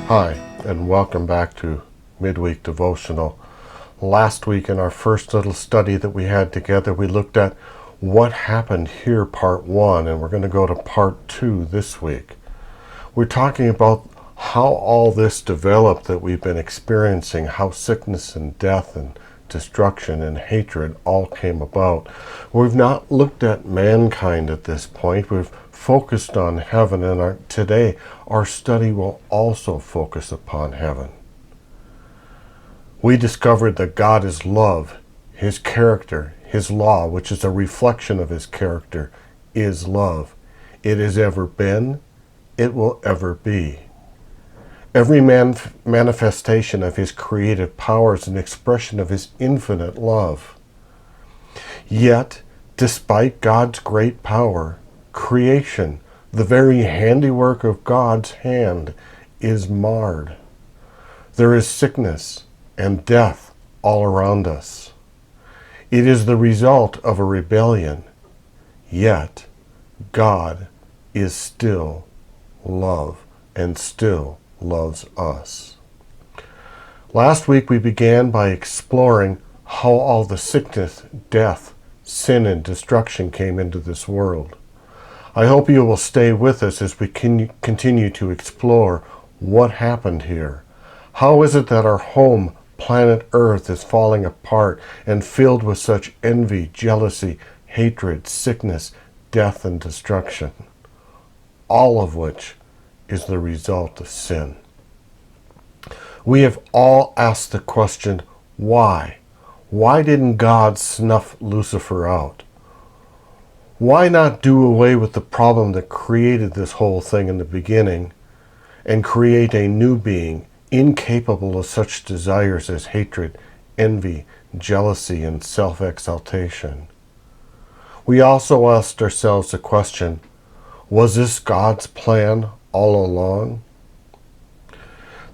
Hi, and welcome back to Midweek Devotional. Last week in our first little study that we had together, we looked at what happened here, part 1, and we're going to go to part 2 this week. We're talking about how all this developed that we've been experiencing, how sickness and death and destruction and hatred all came about. We've not looked at mankind at this point. We've focused on heaven, and today our study will also focus upon heaven. We discovered that God is love. His character, His law, which is a reflection of His character, is love. It has ever been, it will ever be. Every manifestation of His creative power is an expression of His infinite love. Yet, despite God's great power, creation, the very handiwork of God's hand, is marred. There is sickness and death all around us. It is the result of a rebellion. Yet, God is still love and still loves us. Last week we began by exploring how all the sickness, death, sin, and destruction came into this world. I hope you will stay with us as we continue to explore what happened here. How is it that our home, planet Earth, is falling apart and filled with such envy, jealousy, hatred, sickness, death, and destruction? All of which is the result of sin. We have all asked the question, why? Why didn't God snuff Lucifer out? Why not do away with the problem that created this whole thing in the beginning and create a new being incapable of such desires as hatred, envy, jealousy, and self-exaltation? We also asked ourselves the question, was this God's plan all along?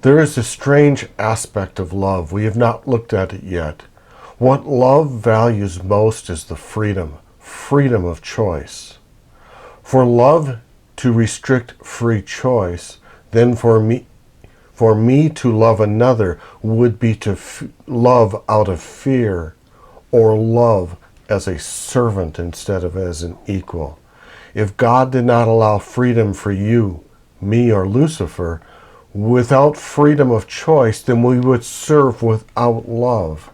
There is a strange aspect of love. We have not looked at it yet. What love values most is the freedom of choice. For love to restrict free choice, then for me to love another would be to love out of fear, or love as a servant instead of as an equal. If God did not allow freedom for you, me, or Lucifer, without freedom of choice, then we would serve without love.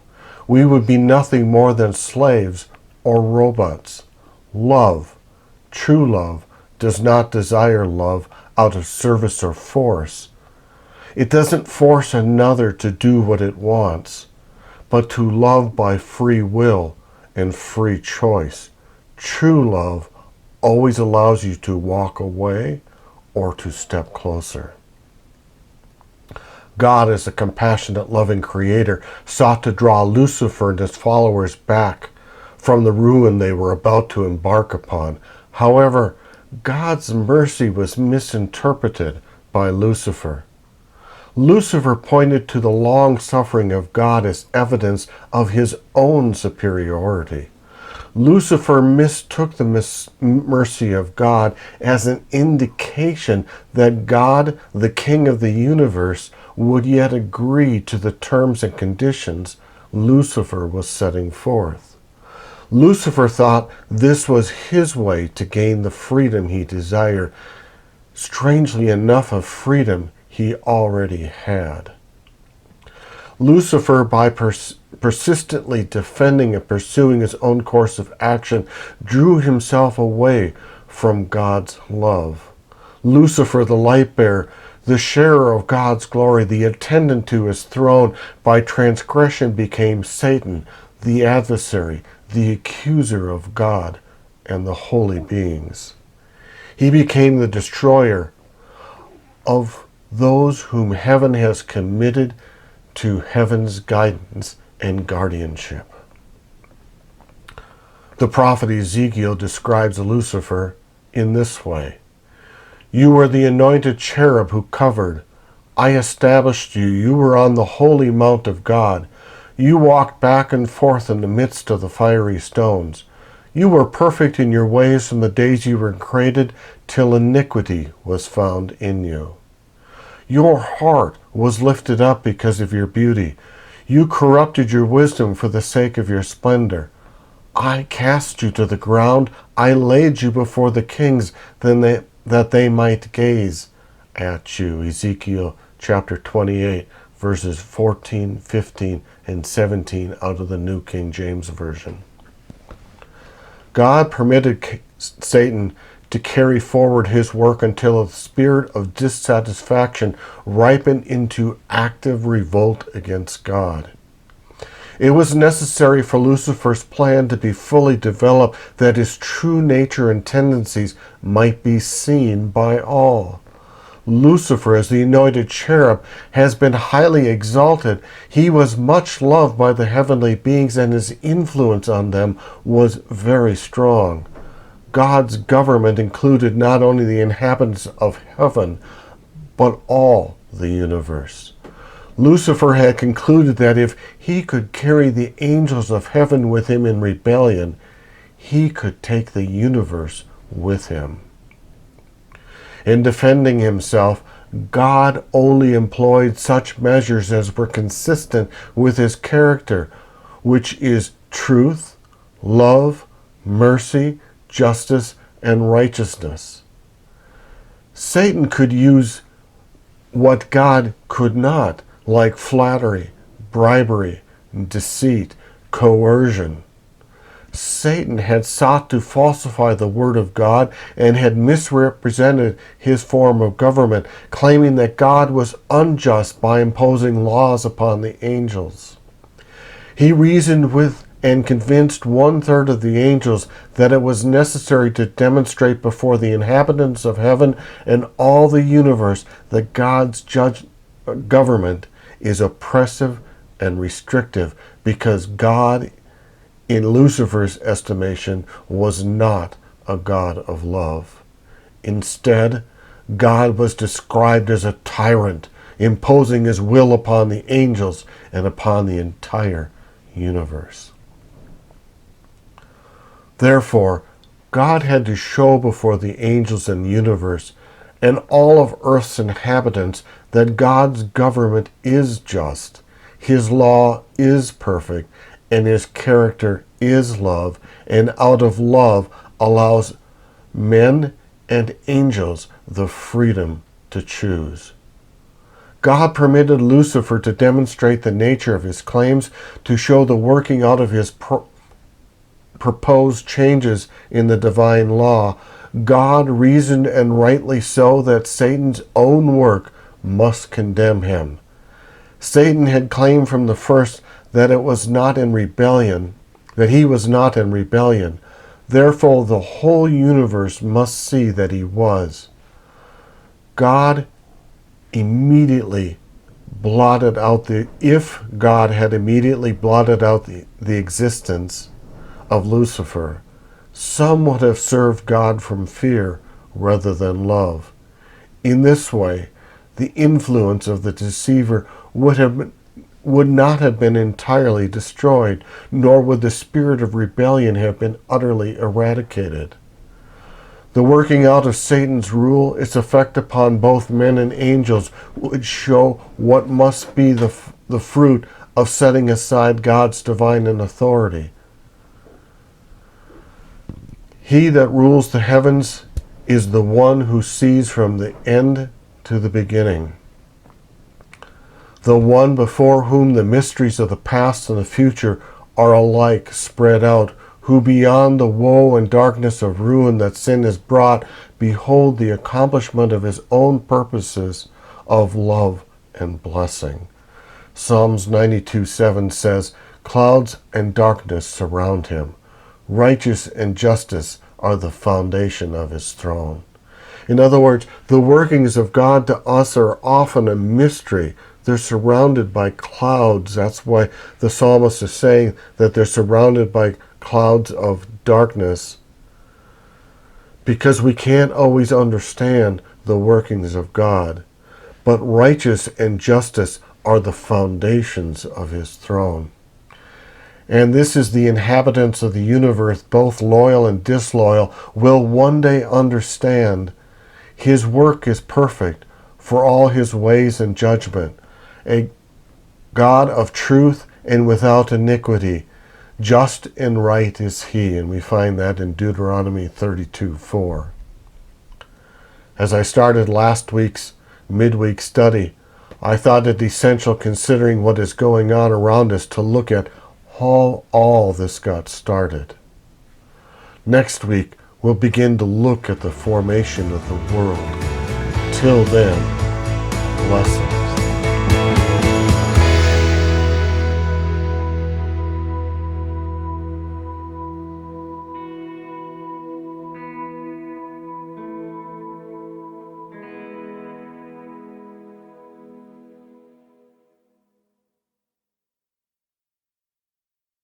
We would be nothing more than slaves or robots. Love, true love, does not desire love out of service or force. It doesn't force another to do what it wants, but to love by free will and free choice. True love always allows you to walk away or to step closer. God, as a compassionate, loving creator, sought to draw Lucifer and his followers back from the ruin they were about to embark upon. However, God's mercy was misinterpreted by Lucifer. Lucifer pointed to the long suffering of God as evidence of his own superiority. Lucifer mistook the mercy of God as an indication that God, the King of the universe, would yet agree to the terms and conditions Lucifer was setting forth. Lucifer thought this was his way to gain the freedom he desired. Strangely enough, of freedom he already had. Lucifer, by persistently defending and pursuing his own course of action, drew himself away from God's love. Lucifer, the light bearer, the sharer of God's glory, the attendant to his throne, by transgression became Satan, the adversary, the accuser of God and the holy beings. He became the destroyer of those whom heaven has committed to heaven's guidance and guardianship. The prophet Ezekiel describes Lucifer in this way: "You were the anointed cherub who covered. I established you. You were on the holy mount of God. You walked back and forth in the midst of the fiery stones. You were perfect in your ways from the days you were created till iniquity was found in you. Your heart was lifted up because of your beauty. You corrupted your wisdom for the sake of your splendor. I cast you to the ground. I laid you before the kings that they might gaze at you. Ezekiel chapter 28, verses 14, 15, and 17 out of the New King James Version. God permitted Satan to carry forward his work until a spirit of dissatisfaction ripened into active revolt against God. It was necessary for Lucifer's plan to be fully developed that his true nature and tendencies might be seen by all. Lucifer, as the anointed cherub, has been highly exalted. He was much loved by the heavenly beings, and his influence on them was very strong. God's government included not only the inhabitants of heaven, but all the universe. Lucifer had concluded that if he could carry the angels of heaven with him in rebellion, he could take the universe with him. In defending himself, God only employed such measures as were consistent with his character, which is truth, love, mercy, justice, and righteousness. Satan could use what God could not, like flattery, bribery, deceit, coercion. Satan had sought to falsify the word of God and had misrepresented his form of government, claiming that God was unjust by imposing laws upon the angels. He reasoned with and convinced 1/3 of the angels that it was necessary to demonstrate before the inhabitants of heaven and all the universe that God's government is oppressive and restrictive, because God, in Lucifer's estimation, was not a God of love. Instead, God was described as a tyrant, imposing his will upon the angels and upon the entire universe. Therefore, God had to show before the angels and universe and all of earth's inhabitants that God's government is just, his law is perfect, and his character is love, and out of love allows men and angels the freedom to choose. God permitted Lucifer to demonstrate the nature of his claims, to show the working out of his proposed changes in the divine law. God reasoned, and rightly so, that Satan's own work must condemn him. Satan had claimed from the first that it was not in rebellion, that he was not in rebellion. Therefore, the whole universe must see that he was. God immediately blotted out if God had immediately blotted out the existence of Lucifer, some would have served God from fear rather than love. In this way, the influence of the deceiver would not have been entirely destroyed, nor would the spirit of rebellion have been utterly eradicated. The working out of Satan's rule, its effect upon both men and angels, would show what must be the fruit of setting aside God's divine authority. He that rules the heavens is the one who sees from the end to the beginning, the one before whom the mysteries of the past and the future are alike spread out, who beyond the woe and darkness of ruin that sin has brought, behold the accomplishment of his own purposes of love and blessing. Psalms 92:7 says, "Clouds and darkness surround him. Righteousness and justice are the foundation of his throne." In other words, the workings of God to us are often a mystery. They're surrounded by clouds. That's why the psalmist is saying that they're surrounded by clouds of darkness, because we can't always understand the workings of God. But righteousness and justice are the foundations of his throne. And this is the inhabitants of the universe, both loyal and disloyal, will one day understand. His work is perfect, for all his ways and judgment, a God of truth and without iniquity. Just and right is he. And we find that in Deuteronomy 32:4. As I started last week's midweek study, I thought it essential, considering what is going on around us, to look at how all this got started. Next week, we'll begin to look at the formation of the world. Till then, blessings.